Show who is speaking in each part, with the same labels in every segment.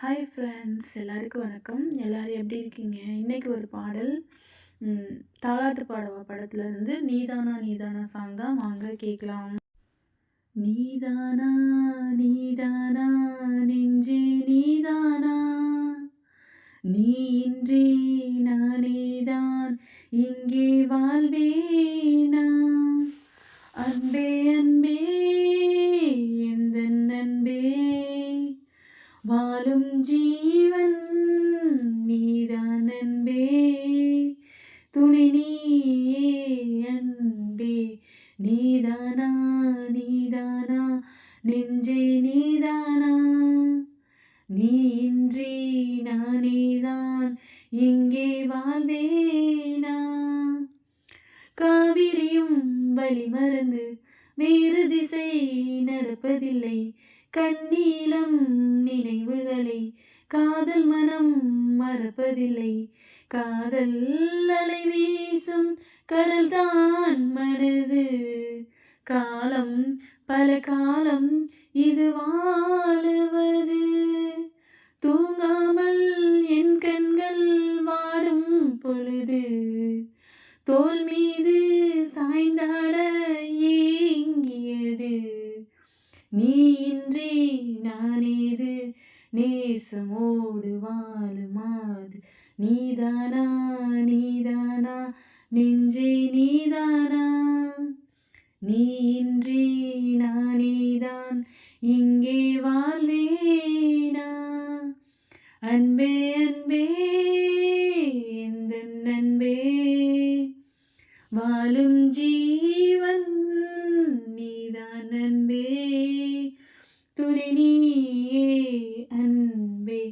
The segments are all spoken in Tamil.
Speaker 1: ஹாய் ஃப்ரெண்ட்ஸ், எல்லாருக்கும் வணக்கம். எல்லோரும் எப்படி இருக்கீங்க? இன்றைக்கி ஒரு பாடல் தாலாட்டு பாடவா படத்துலேருந்து நீதானா நீதானா சாங் தான். வாங்க கேட்கலாம். நீதானா நீதானா நெஞ்சே நீதானா, நீ இன்றி நானேதான் இங்கே வாழ்வேனா, அன்பே அன்பே எந்தன் அன்பே, வாழும் ஜீவன் நீதான் அன்பே, துணை நீயே அன்பே. நீதானா நீதானா நெஞ்சே நீதானா, நீ இன்றி நானேதான் இங்கே வாழ்வேனா, காவிரியும் வழி மறந்து வேறு திசை நடப்பதில்லை, கண்ணீளம் நினைவுகளை காதல் மனம் மறப்பதில்லை, காதல் அலை வீசும் கடல்தான் மனது, காலம் பல காலம் இது வாழுவது, தூங்காமல் என் கண்கள் வாடும் பொழுது, தோல் மீது சாய்ந்தாட ஏங்கியது, நீ இன்றி நானேது நேசமோடு வாழுமாது, நீதானா நீதானா நெஞ்சே நீதானா, நீ இன்றி நானேதான் இங்கே வாழ்வேனா, அன்பே அன்பே எந்தன் அன்பே, வாழும் ஜீவன் நீதான் அன்பே, துணை நீயே அன்பே.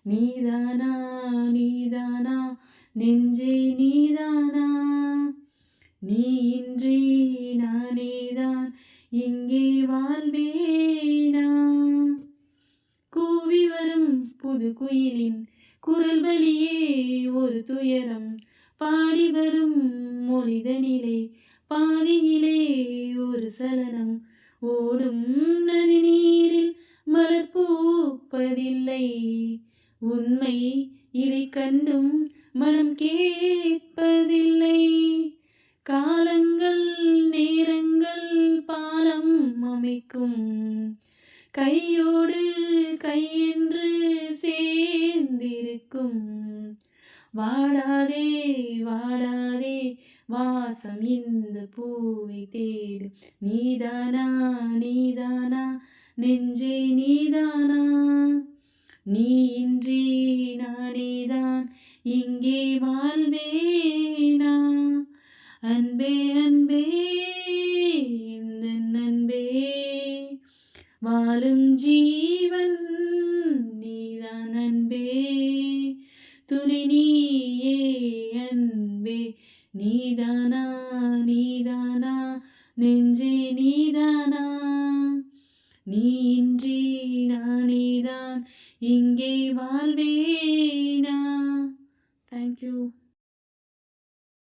Speaker 1: நீதானா நீதானா நெஞ்சே நீதானா, நீ இன்றி நானேதான் இங்கே வாழ்வேனா, கூவி வரும் புது குயிலின் குரல் வழியே ஒரு துயரம், பாடி வரும் மொழிதனிலே பாதியிலே ஒரு சலனம், ஓடும் நதி நீரில் மலர் பூப்பதில்லை, உண்மை இதை கண்டும் மனம் கேட்பதில்லை, காலங்கள் நேரங்கள் பாலம் அமைக்கும், கையோடு கையென்று சேர்ந்திருக்கும், வாடாதே வாடாதே வாசம் இந்த பூவை தேடும், நீதானா நீதானா நெஞ்சே நீதானா, நீ இன்றி நானேதான் இங்கே வாழ்வேனா, அன்பே அன்பே எந்தன் அன்பே, வாழும் ஜீவன் நீதான் அன்பே, துணை நீயே அன்பே. நீதானா நீதானா நெஞ்சே நீதானா, நீ இன்றி நானேதான் இங்கே வாழ்வே